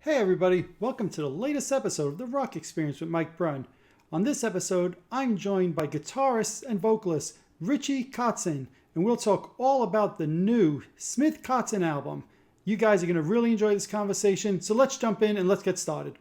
Hey everybody, welcome to the latest episode of The Rock Experience with Mike Brunn. On this episode, I'm joined by guitarist and vocalist Richie Kotzen, and we'll talk all about the new Smith Kotzen album. You guys are going to really enjoy this conversation, so let's jump in and let's get started.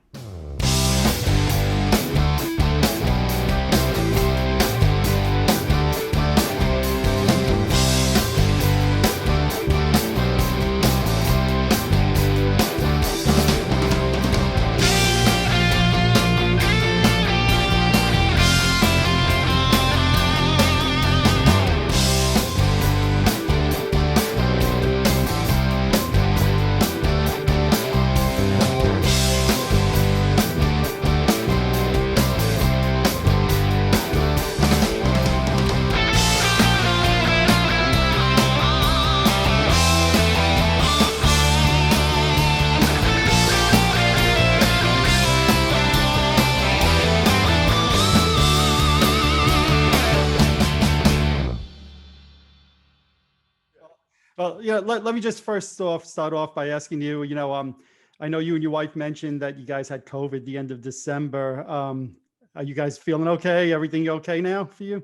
Well, yeah, let me just first off start off by asking you, I know you and your wife mentioned that you guys had COVID the end of December. Are you guys feeling okay? Everything okay now for you?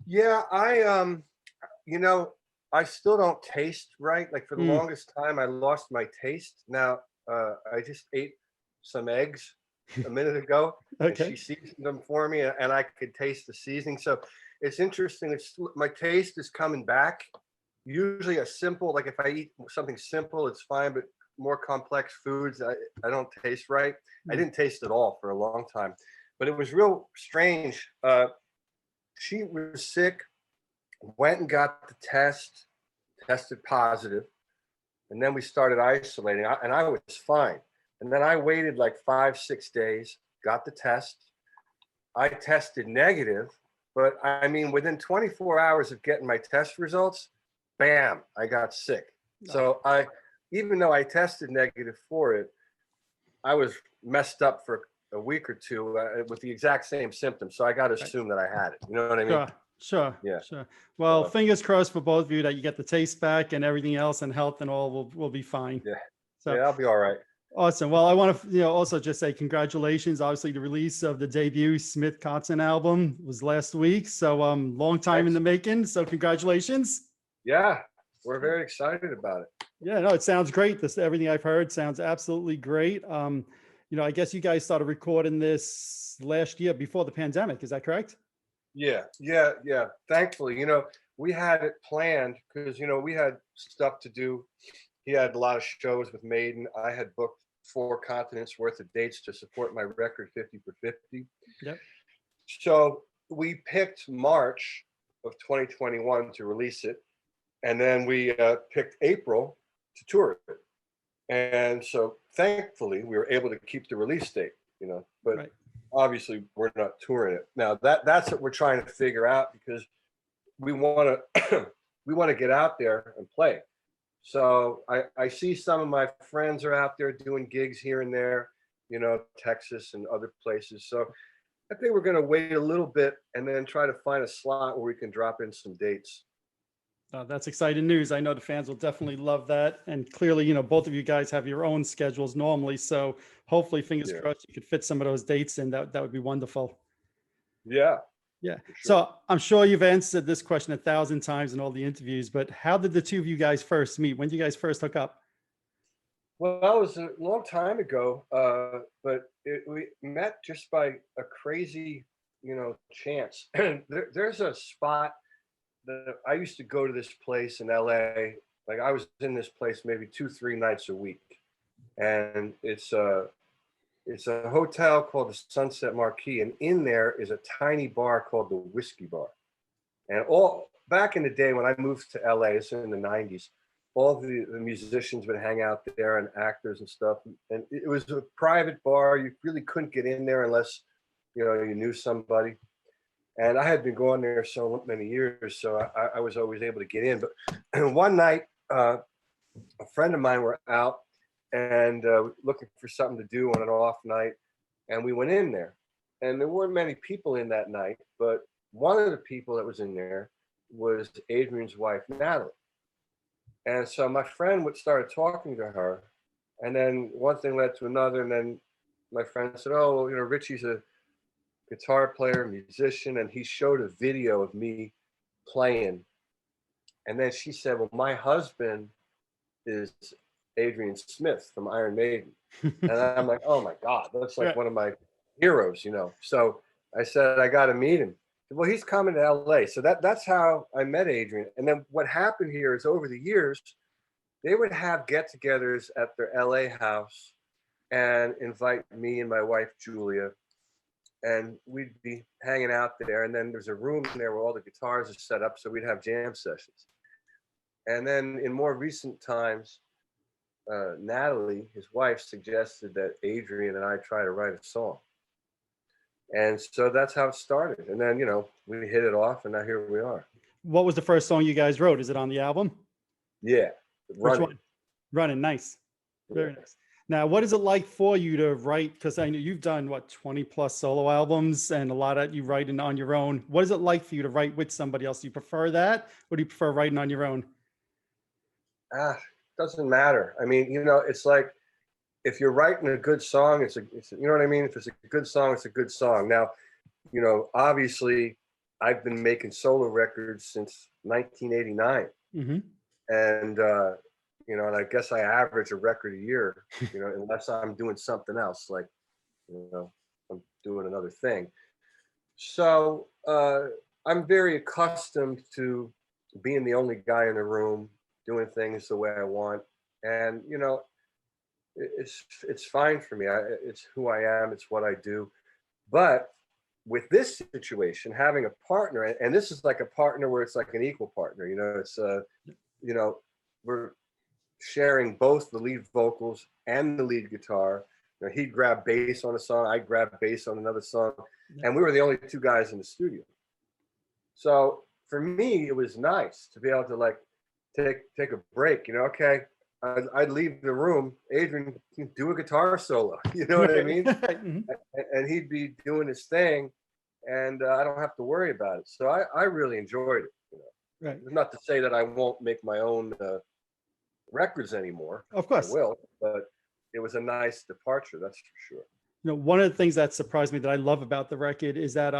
Yeah, you know, I still don't taste right. Like for the Mm, longest time, I lost my taste. Now, I just ate some eggs a minute ago, and okay. she seasoned them for me, and I could taste the seasoning. So it's interesting. My taste is coming back. Usually, a simple like if I eat something simple, it's fine, but more complex foods, I don't taste right. I Mm, didn't taste at all for a long time, but it was real strange. She was sick, went and got the test, tested positive, and then we started isolating, and I was fine. And then I waited like 5, 6 days, got the test. I tested negative, but I mean, within 24 hours of getting my test results, bam, I got sick. ah, So even though I tested negative for it, I was messed up for a week or two with the exact same symptoms. So I got to right. assume that I had it. You know what I mean? Sure, sure, Yeah. sure. Well, So fingers crossed for both of you that you get the taste back and everything else and health and all will be fine. yeah, So yeah, I'll be all right. awesome. Well, I want to also just say congratulations. Obviously, the release of the debut Smith Kotzen album was last week. So long time in Thanks. the making. So congratulations. Yeah, we're very excited about it. Yeah, no, it sounds great. This everything I've heard sounds absolutely great. I guess you guys started recording this last year before the pandemic. Is that correct? Yeah, yeah, yeah. Thankfully, we had it planned because we had stuff to do. He had a lot of shows with Maiden. I had booked 4 continents worth of dates to support my record 50 for 50. Yep. So we picked March of 2021 to release it, and then we picked April to tour it. And so thankfully we were able to keep the release date, but Right. obviously we're not touring it. Now that's what we're trying to figure out because we want to we want to get out there and play. So I see some of my friends are out there doing gigs here and there, Texas and other places. So I think we're going to wait a little bit and then try to find a slot where we can drop in some dates. That's exciting news. I know the fans will definitely love that. And clearly, both of you guys have your own schedules normally. So hopefully, fingers Yeah. crossed, you could fit some of those dates in. That would be wonderful. Yeah, Yeah. for sure. So I'm sure you've answered this question 1,000 times in all the interviews, but how did the two of you guys first meet? When did you guys first hook up? Well, that was a long time ago, but we met just by a crazy, chance. There's a spot that I used to go to this place in LA. Like I was in this place maybe 2, 3 nights a week, and it's a hotel called the Sunset Marquis, and in there is a tiny bar called the Whiskey Bar. And all back in the day when I moved to LA, it's in the '90s, all the musicians would hang out there and actors and stuff. And it was a private bar. You really couldn't get in there unless you knew somebody. And I had been going there so many years, so I was always able to get in. But one night, a friend of mine were out and looking for something to do on an off night, and we went in there. And there weren't many people in that night, but one of the people that was in there was Adrian's wife, Natalie. And so my friend started talking to her, And then one thing led to another, and then my friend said, "Oh, Richie's a guitar player, musician," and he showed a video of me playing. And then she said, "Well, my husband is Adrian Smith from Iron Maiden." And I'm like, "Oh my God, that's like Right. one of my heroes." So I said, "I got to meet him." Well, he's coming to LA. So that's how I met Adrian. And then what happened here is over the years, they would have get-togethers at their LA house and invite me and my wife, Julia, and we'd be hanging out there. And then there's a room there where all the guitars are set up. So we'd have jam sessions. And then in more recent times, Natalie, his wife, suggested that Adrian and I try to write a song. And so that's how it started. And then, we hit it off, and now here we are. What was the first song you guys wrote? Is it on the album? Yeah. Which one? Running. Nice. Very nice. Now, what is it like for you to write? Because I know you've done 20 plus solo albums, and a lot of you writing on your own. What is it like for you to write with somebody else? Do you prefer that, or do you prefer writing on your own? Doesn't matter. I mean, it's like, if you're writing a good song, it's you know what I mean? If it's a good song, it's a good song. Now, obviously I've been making solo records since 1989. Mm-hmm. And, and I guess I average a record a year, unless I'm doing something else, like, I'm doing another thing. So I'm very accustomed to being the only guy in the room, doing things the way I want. And, it's fine for me. It's who I am. It's what I do. But with this situation, having a partner, and this is like a partner where it's like an equal partner, it's, we're sharing both the lead vocals and the lead guitar. He'd grab bass on a song, I'd grab bass on another song, and we were the only two guys in the studio. So for me, it was nice to be able to like take a break. Okay, I'd leave the room, Adrian can do a guitar solo, you know what I mean? Mm-hmm. And he'd be doing his thing, and I don't have to worry about it. So I really enjoyed it. Right. Not to say that I won't make my own records anymore. Of course. I will, but it was a nice departure, that's for sure. One of the things that surprised me that I love about the record is that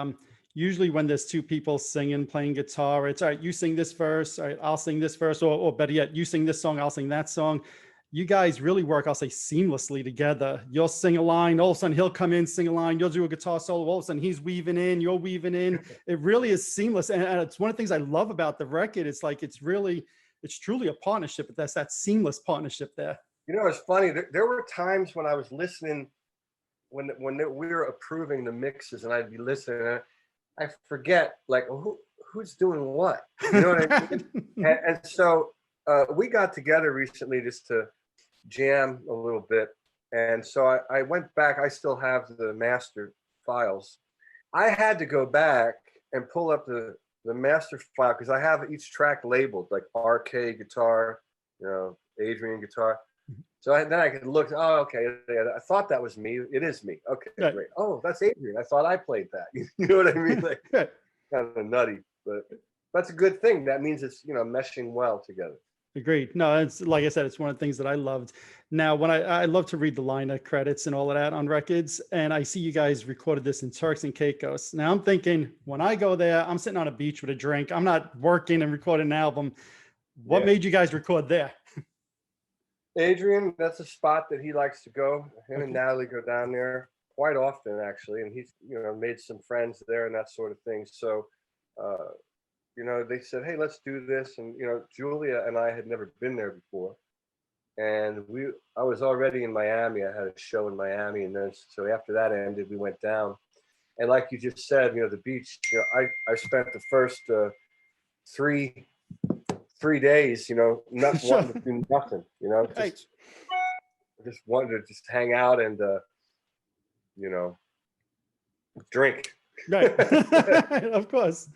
usually when there's two people singing, playing guitar, it's all right, you sing this verse, all right, I'll sing this verse, or better yet, you sing this song, I'll sing that song. You guys really work, I'll say, seamlessly together. You'll sing a line, all of a sudden he'll come in, sing a line, you'll do a guitar solo, all of a sudden he's weaving in, you're weaving in. It really is seamless. And it's one of the things I love about the record. It's like, it's truly a partnership, but that's that seamless partnership there. It's funny, there were times when I was listening, when we were approving the mixes, and I'd be listening, and I forget, like, who's doing what? You know what I mean? and so we got together recently just to jam a little bit. And so I went back. I still have the master files. I had to go back and pull up the master file, because I have each track labeled, like RK guitar, Adrian guitar. So then I could look, oh, okay, I thought that was me. It is me. Okay, right. Great. Oh, that's Adrian. I thought I played that. You know what I mean? Like, kind of nutty, but that's a good thing. That means it's, meshing well together. Agreed. No, it's like I said, it's one of the things that I loved. Now, when I love to read the liner credits and all of that on records, and I see you guys recorded this in Turks and Caicos. Now I'm thinking, when I go there, I'm sitting on a beach with a drink. I'm not working and recording an album. What made you guys record there? Adrian, that's a spot that he likes to go. Him and Natalie go down there quite often, actually, and he's made some friends there and that sort of thing. So they said, hey, let's do this. And Julia and I had never been there before, and I was already in Miami. I had a show in Miami, and then so after that ended, we went down. And like you just said, the beach, I spent the first 3 days, not wanting to do nothing, just wanted to just hang out and, drink. Right. Of course.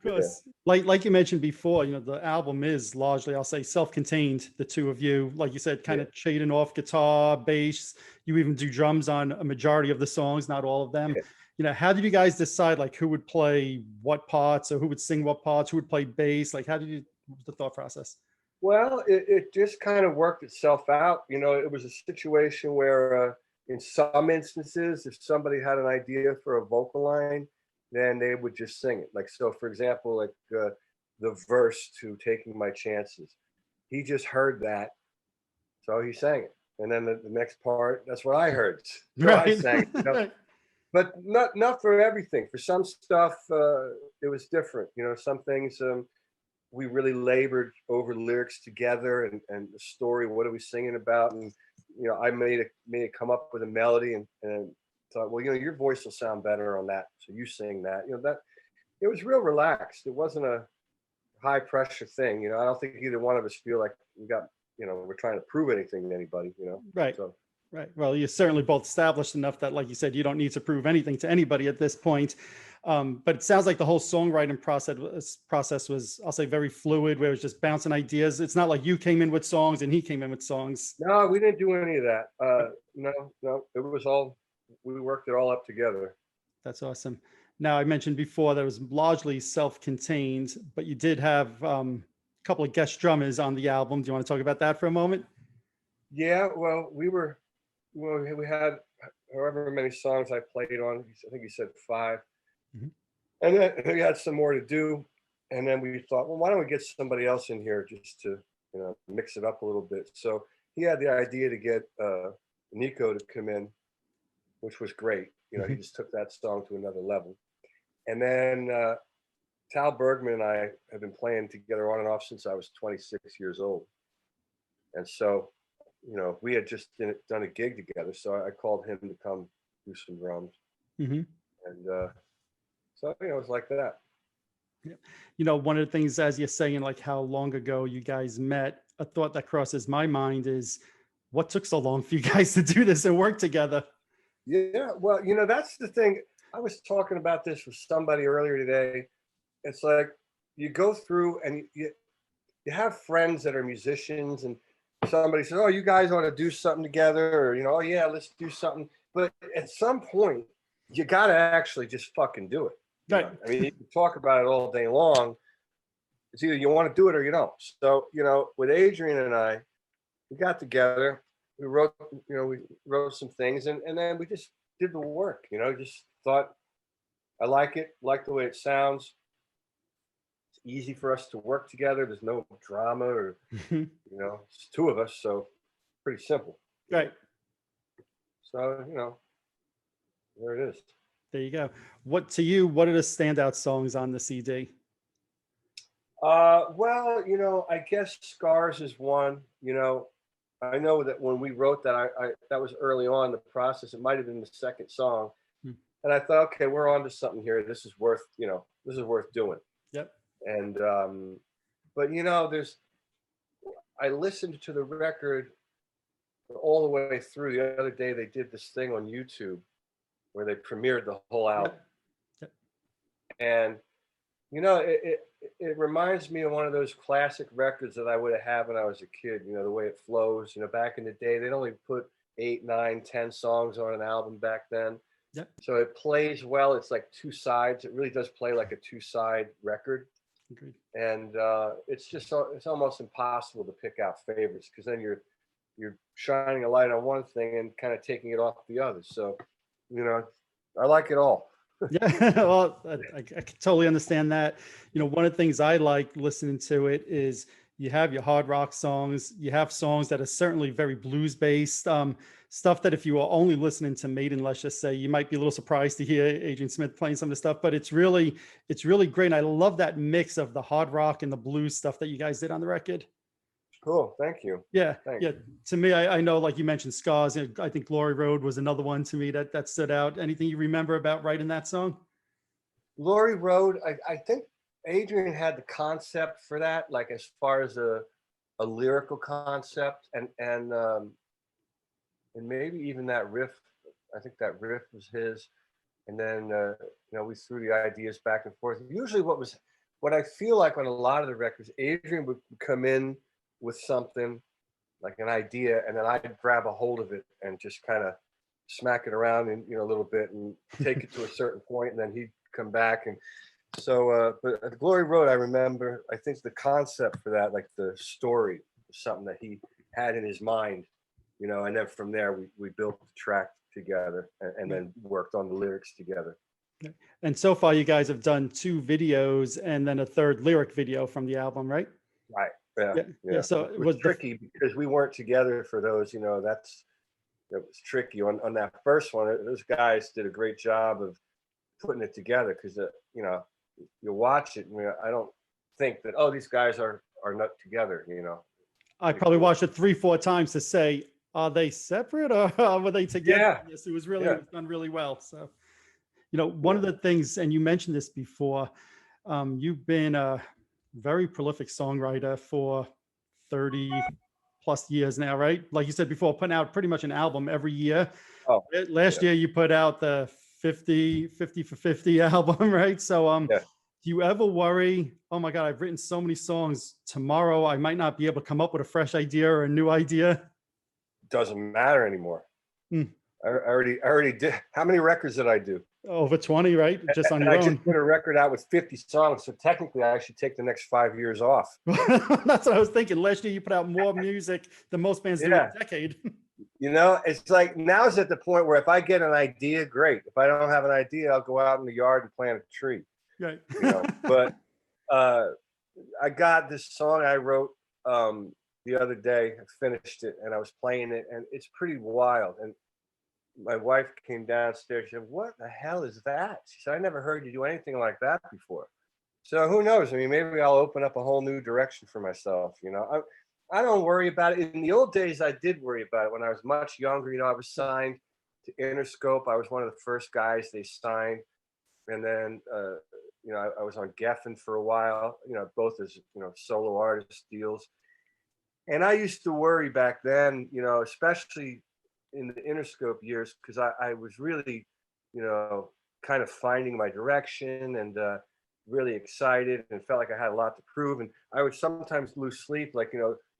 Yeah. Like you mentioned before, the album is largely, I'll say, self-contained, the two of you, like you said, kind of shading off guitar, bass. You even do drums on a majority of the songs, not all of them. How did you guys decide, like, who would play what parts, or who would sing what parts, who would play bass? Like, what was the thought process? Well, it just kind of worked itself out. It was a situation where, in some instances, if somebody had an idea for a vocal line, then they would just sing it. Like, so for example, like the verse to Taking My Chances, he just heard that, so he sang it. And then the next part, that's what I heard. So I Right. sang it. But not for everything. For some stuff, it was different. Some things we really labored over lyrics together and the story. What are we singing about? And I made it come up with a melody and thought, well, your voice will sound better on that, so you sing that. That it was real relaxed. It wasn't a high pressure thing. I don't think either one of us feel like we're trying to prove anything to anybody. Right. So. Right. Well, you're certainly both established enough that, like you said, you don't need to prove anything to anybody at this point. But it sounds like the whole songwriting process was, I'll say, very fluid, where it was just bouncing ideas. It's not like you came in with songs and he came in with songs. No, we didn't do any of that. No, it was all, we worked it all up together. That's awesome. Now, I mentioned before that it was largely self-contained, but you did have a couple of guest drummers on the album. Do you want to talk about that for a moment? Yeah, well, we had however many songs I played on. I think he said 5. Mhm. And then we had some more to do. And then we thought, well, why don't we get somebody else in here just to, mix it up a little bit. So he had the idea to get Nico to come in, which was great. He just took that song to another level. And then Tal Bergman and I have been playing together on and off since I was 26 years old. And so, we had just done a gig together. So I called him to come do some drums. Mm-hmm. And so, it was like that. Yeah. One of the things, as you're saying, like how long ago you guys met, a thought that crosses my mind is, what took so long for you guys to do this and work together? Yeah, well, that's the thing. I was talking about this with somebody earlier today. It's like you go through and you have friends that are musicians, and somebody says, "Oh, you guys ought to do something together," or "Oh yeah, let's do something." But at some point, you got to actually just fucking do it. Right. I mean, you can talk about it all day long. It's either you want to do it or you don't. So, with Adrian and I, we got together. We wrote some things, and then we just did the work. Just thought, I like the way it sounds. It's easy for us to work together. There's no drama, or it's 2 of us, so pretty simple. Right. So there it is. There you go. What are the standout songs on the CD? Well, I guess Scars is one. I know that when we wrote that, I that was early on in the process. It might have been the second song, and I thought, okay, we're on to something here. This is worth doing. Yep. And but I listened to the record all the way through. The other day they did this thing on YouTube where they premiered the whole album. Yep. And it reminds me of one of those classic records that I would have had when I was a kid. The way it flows. Back in the day, they'd only put 8, 9, 10 songs on an album back then. Yep. So it plays well. It's like 2 sides. It really does play like a 2-side record. Agreed. And it's almost impossible to pick out favorites, because then you're shining a light on one thing and kind of taking it off the other. So, I like it all. Yeah, well, I can totally understand that. One of the things I like listening to it is you have your hard rock songs, you have songs that are certainly very blues based, stuff that if you are only listening to Maiden, let's just say, you might be a little surprised to hear Adrian Smith playing some of the stuff, but it's really great. And I love that mix of the hard rock and the blues stuff that you guys did on the record. Cool. Thank you. Yeah. Thanks. Yeah. To me, I know, like you mentioned, Scars. I think Glory Road was another one to me that stood out. Anything you remember about writing that song? Glory Road, I think Adrian had the concept for that, like as far as a lyrical concept, and maybe even that riff. I think that riff was his. And then we threw the ideas back and forth. Usually what I feel like on a lot of the records, Adrian would come in with something like an idea, and then I'd grab a hold of it and just kind of smack it around a little bit and take it to a certain point, and then he'd come back. And But at Glory Road, I remember, I think the concept for that, like the story, was something that he had in his mind, and then from there we built the track together and then worked on the lyrics together. And so far, you guys have done 2 videos and then a 3rd lyric video from the album, right? Right. Yeah. Yeah. So It was tricky because we weren't together for those, it was tricky on that first one. Those guys did a great job of putting it together because, you watch it and I don't think that, oh, these guys are not together, I probably watched it 3-4 times to say, are they separate or were they together? Yeah. Yes, it was really Yeah. it was done really well. So, one of the things, and you mentioned this before, you've been a very prolific songwriter for 30 plus years now, right? Like you said before, putting out pretty much an album every year. Oh, Last year you put out the 50 for 50 album, right? So yeah. do you ever worry, oh my God, I've written so many songs, tomorrow I might not be able to come up with a fresh idea or a new idea? Doesn't matter anymore. Hmm. I already did. How many records did I do? Over 20, right? Just on And your I own. just put a record out with 50 songs. So technically I should take the next 5 years off. That's what I was thinking. Last year you put out more music than most bands do in a decade. It's like now is at the point where if I get an idea, great. If I don't have an idea, I'll go out in the yard and plant a tree. Right. But I got this song I wrote the other day. I finished it and I was playing it, and it's pretty wild. And my wife came downstairs. She said, "What the hell is that?" She said, "I never heard you do anything like that before." So who knows? I mean, maybe I'll open up a whole new direction for myself. I don't worry about it. In the old days, I did worry about it when I was much younger. I was signed to Interscope. I was one of the first guys they signed. And then, I was on Geffen for a while, both as, solo artist deals. And I used to worry back then, especially in the Interscope years, because I was really, kind of finding my direction and really excited and felt like I had a lot to prove. And I would sometimes lose sleep, like,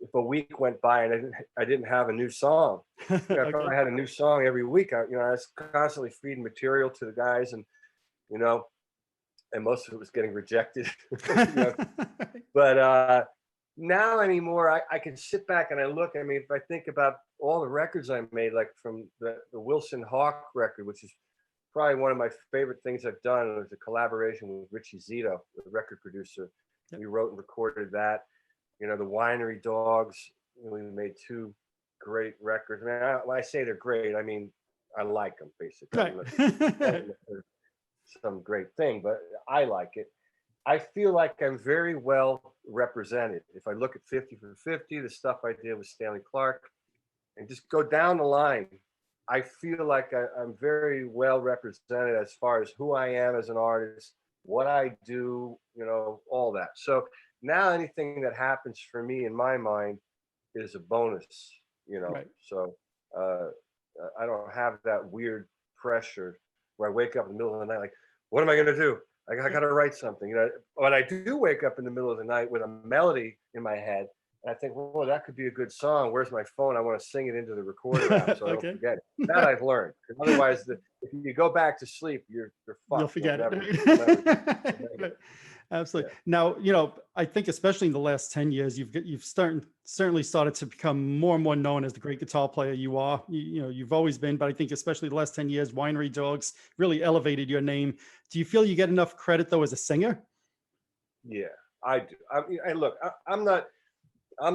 if a week went by and I didn't have a new song. If I had a new song every week, I was constantly feeding material to the guys, and and most of it was getting rejected. But now anymore, I can sit back and I look. I mean, if I think about all the records I made, like from the Wilson Hawk record, which is probably one of my favorite things I've done. It was a collaboration with Richie Zito, the record producer. Yep. We wrote and recorded that. The Winery Dogs, we made 2 great records. I mean, when I say they're great, I mean, I like them, basically. Right. Some great thing, but I like it. I feel like I'm very well represented. If I look at 50 for 50, the stuff I did with Stanley Clarke, and just go down the line, I feel like I'm very well represented as far as who I am as an artist, what I do, all that. So now anything that happens for me in my mind is a bonus, Right. So I don't have that weird pressure where I wake up in the middle of the night like, what am I going to do? I got to write something. But I do wake up in the middle of the night with a melody in my head. And I think, well, that could be a good song. Where's my phone? I want to sing it into the recorder app so I don't forget it. That I've learned. Because otherwise, if you go back to sleep, you're fucked. You'll forget it. Absolutely. Yeah. Now, I think especially in the last 10 years, you've certainly started to become more and more known as the great guitar player you are. You've always been, but I think especially the last 10 years, Winery Dogs really elevated your name. Do you feel you get enough credit though as a singer? Yeah, I do. Look, I'm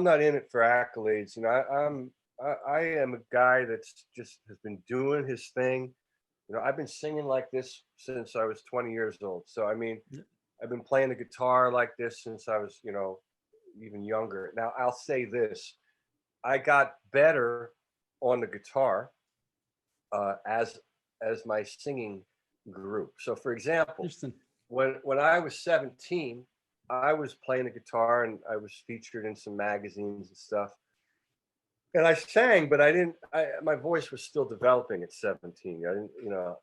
not in it for accolades. I am a guy that's just has been doing his thing. I've been singing like this since I was 20 years old. So, I mean, I've been playing the guitar like this since I was, even younger. Now, I'll say this. I got better on the guitar as my singing grew. So, for example, when I was 17, I was playing the guitar and I was featured in some magazines and stuff. And I sang, but my voice was still developing at 17. I didn't,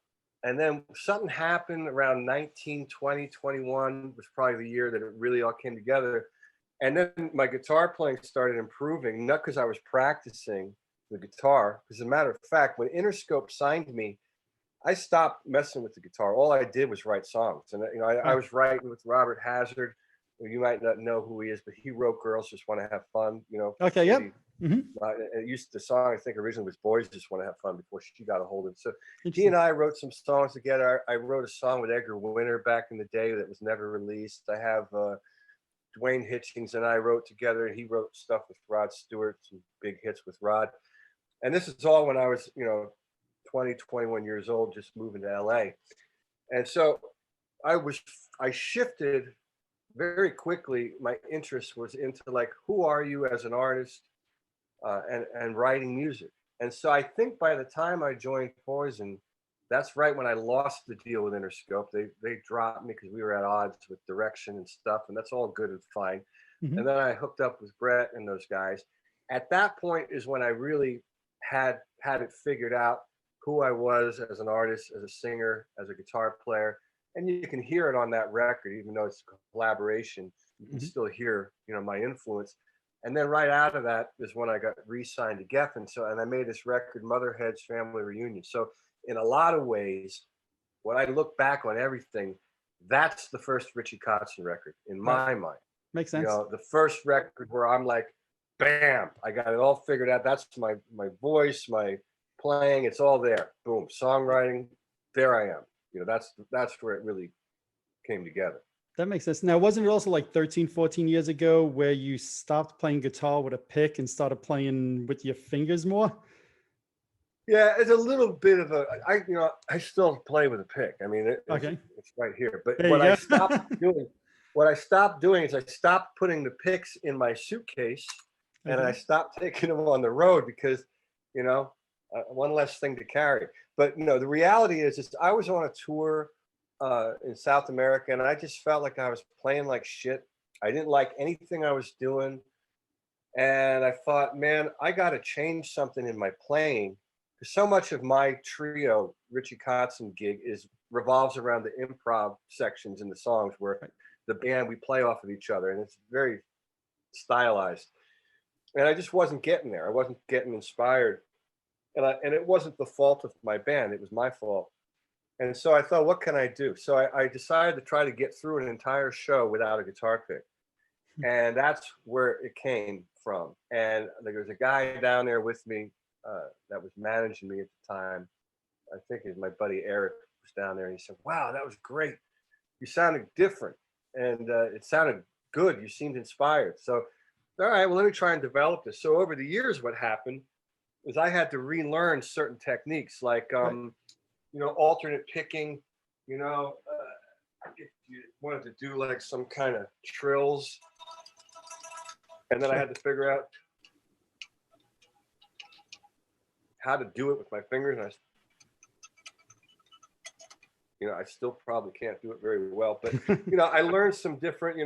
and then something happened around 19, 20, 21 was probably the year that it really all came together. And then my guitar playing started improving, not because I was practicing the guitar. As a matter of fact, when Interscope signed me, I stopped messing with the guitar. All I did was write songs, and I was writing with Robert Hazard. You might not know who he is, but he wrote "Girls Just Want to Have Fun." Okay, yep. Mm-hmm. The song I think originally was "Boys Just Want to Have Fun" before she got a hold of it. So he Interesting. and I wrote some songs together. I wrote a song with Edgar Winter back in the day that was never released. I have Dwayne Hitchings and I wrote together, and he wrote stuff with Rod Stewart, some big hits with Rod. And this is all when I was 20, 21 years old, just moving to LA. And so I shifted very quickly. My interest was into like, who are you as an artist, and writing music. And so I think by the time I joined Poison, that's right when I lost the deal with Interscope. They dropped me because we were at odds with direction and stuff, and that's all good and fine. Mm-hmm. And then I hooked up with Brett and those guys. At that point is when I really had it figured out who I was as an artist, as a singer, as a guitar player. And you can hear it on that record, even though it's a collaboration, you can still hear, my influence. And then right out of that is when I got re-signed to Geffen. And I made this record, Motherheads Family Reunion. So in a lot of ways, when I look back on everything, that's the first Richie Kotzen record in my mind. Makes sense. The first record where I'm like, bam, I got it all figured out. That's my voice, my playing, it's all there. Boom, songwriting, there I am. That's where it really came together. That makes sense. Now, wasn't it also like 13, 14 years ago where you stopped playing guitar with a pick and started playing with your fingers more? Yeah, it's a little bit of I still play with a pick. I mean, it's right here. But There what you I go. stopped doing is I stopped putting the picks in my suitcase, and I stopped taking them on the road because, one less thing to carry. But the reality is I was on a tour in South America, and I just felt like I was playing like shit. I didn't like anything I was doing, and I thought, man, I got to change something in my playing. Because so much of my trio, Richie Kotzen gig, revolves around the improv sections in the songs where the band, we play off of each other, and it's very stylized. And I just wasn't getting there. I wasn't getting inspired. And it wasn't the fault of my band. It was my fault. And so I thought, what can I do? So I decided to try to get through an entire show without a guitar pick. And that's where it came from. And there was a guy down there with me that was managing me at the time. I think it was my buddy Eric was down there. And he said, wow, that was great. You sounded different. And it sounded good. You seemed inspired. So, all right, well, let me try and develop this. So over the years, what happened was I had to relearn certain techniques like, alternate picking, if you wanted to do like some kind of trills. And then I had to figure out how to do it with my fingers. And I still probably can't do it very well, but, I learned some different,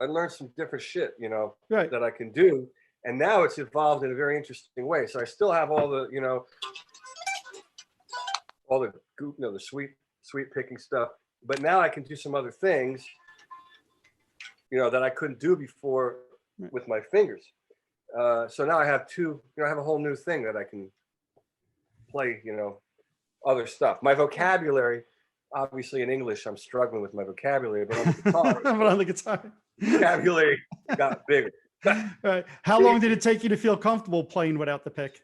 I learned some different shit, that I can do. And now it's evolved in a very interesting way. So I still have all the, the sweet picking stuff, but now I can do some other things, that I couldn't do before with my fingers. So now I have I have a whole new thing that I can play, other stuff. My vocabulary, obviously in English, I'm struggling with my vocabulary, but on the guitar, vocabulary got bigger. Right. How long did it take you to feel comfortable playing without the pick?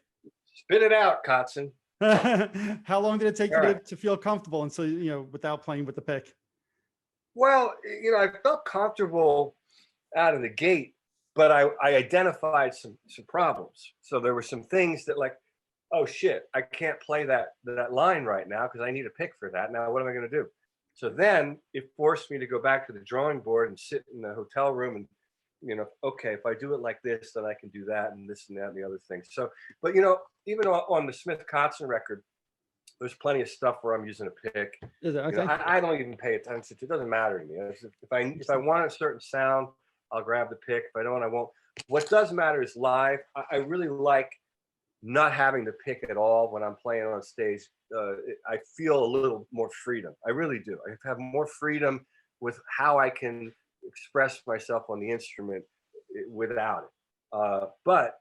Spit it out, Kotzen. How long did it take you to feel comfortable and so without playing with the pick? Well, I felt comfortable out of the gate, but I identified some problems. So there were some things that like, oh shit, I can't play that line right now because I need a pick for that. Now what am I going to do? So then it forced me to go back to the drawing board and sit in the hotel room and, okay, if I do it like this, then I can do that and this and that and the other thing. So, but even on the Smith Kotzen record, there's plenty of stuff where I'm using a pick. Is it? Okay. I don't even pay attention. It doesn't matter to me. If I want a certain sound, I'll grab the pick. If I don't, I won't. What does matter is live. I really like not having to pick at all when I'm playing on stage. I feel a little more freedom. I really do. I have more freedom with how I can express myself on the instrument without it. But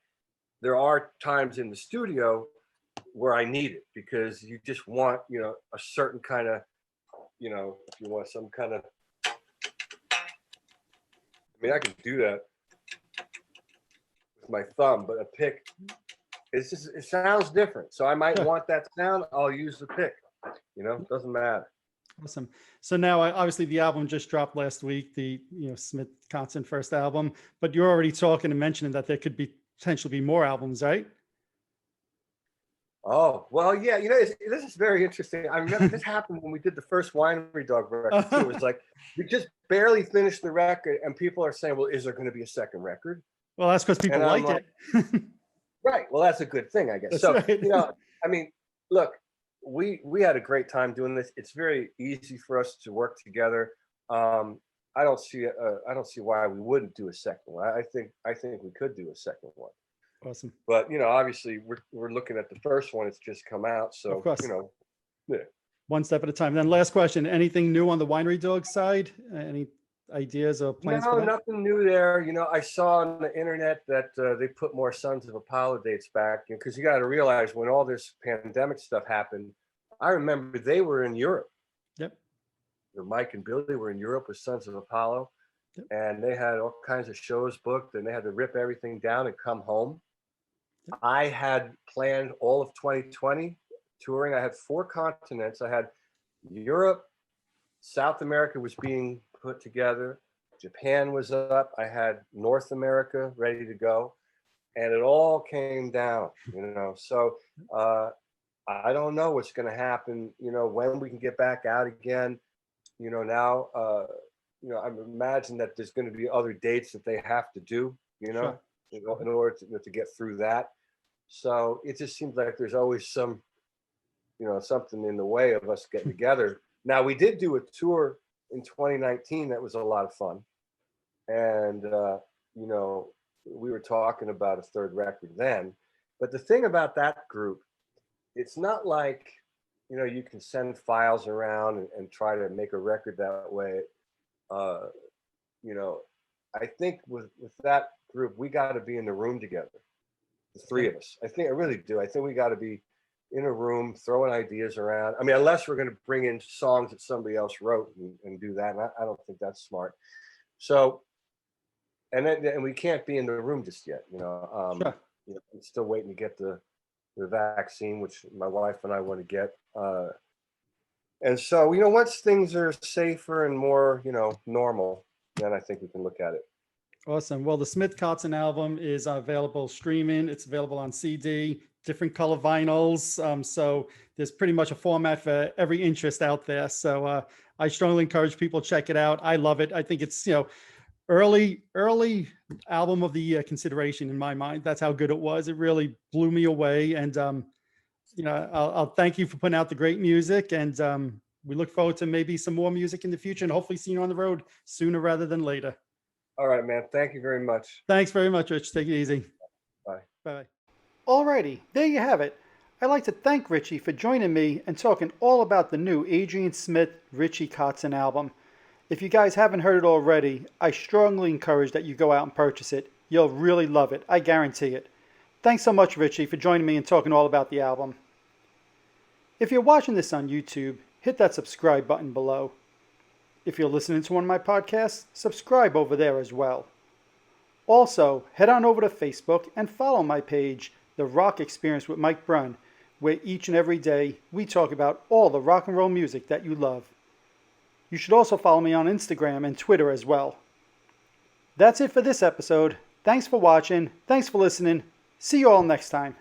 there are times in the studio where I need it, because you just want, a certain kind of, if you want some kind of, I can do that with my thumb, but a pick, it sounds different. So I might want that sound, I'll use the pick, it doesn't matter. Awesome. So now, obviously, the album just dropped last week, the Smith Kotzen first album, but you're already talking and mentioning that there could be potentially be more albums, right? Oh, well, yeah, this is very interesting. I remember this happened when we did the first Winery Dog record too. It was like we just barely finished the record, and people are saying, "Well, is there going to be a second record?" Well, that's because people like it. Right. Well, that's a good thing, I guess. That's So, right. look, we had a great time doing this. It's very easy for us to work together. I don't see why we wouldn't do a second one. I think we could do a second one. Awesome. But obviously we're looking at the first one. It's just come out, so of course. Yeah. One step at a time. Then last question: anything new on the Winery Dog side? Any ideas or plans? No, for that? nothing new there. I saw on the internet that they put more Sons of Apollo dates back, because you got to realize when all this pandemic stuff happened, I remember they were in Europe. Yep. Mike and Billy were in Europe with Sons of Apollo, yep. and they had all kinds of shows booked, and they had to rip everything down and come home. Yep. I had planned all of 2020 touring. I had 4 continents. I had Europe, South America was being put together, Japan was up, I had North America ready to go, and it all came down, So I don't know what's going to happen, when we can get back out again. Now, I imagine that there's going to be other dates that they have to do, Sure. in order to get through that. So it just seems like there's always some, something in the way of us getting together. Now, we did do a tour in 2019 that was a lot of fun, and we were talking about a third record then. But the thing about that group, it's not like you can send files around and try to make a record that way. I think with that group, we got to be in the room together, the 3 of us. I really do. I think we got to be in a room throwing ideas around. Unless we're going to bring in songs that somebody else wrote and do that. And I don't think that's smart. So, and we can't be in the room just yet. Sure. I'm still waiting to get the vaccine, which my wife and I want to get. And so, once things are safer and more, normal, then I think we can look at it. Awesome. Well, the Smith Kotzen album is available streaming. It's available on CD, different color vinyls. So there's pretty much a format for every interest out there. So I strongly encourage people to check it out. I love it. I think it's, early album of the year consideration in my mind. That's how good it was. It really blew me away. And, I'll thank you for putting out the great music. And we look forward to maybe some more music in the future and hopefully see you on the road sooner rather than later. All right, man. Thank you very much. Thanks very much, Rich. Take it easy. Bye. Bye. Alrighty, there you have it. I'd like to thank Richie for joining me and talking all about the new Adrian Smith Richie Kotzen album. If you guys haven't heard it already, I strongly encourage that you go out and purchase it. You'll really love it. I guarantee it. Thanks so much, Richie, for joining me and talking all about the album. If you're watching this on YouTube, hit that subscribe button below. If you're listening to one of my podcasts, subscribe over there as well. Also, head on over to Facebook and follow my page, The Rock Experience with Mike Brunn, where each and every day we talk about all the rock and roll music that you love. You should also follow me on Instagram and Twitter as well. That's it for this episode. Thanks for watching. Thanks for listening. See you all next time.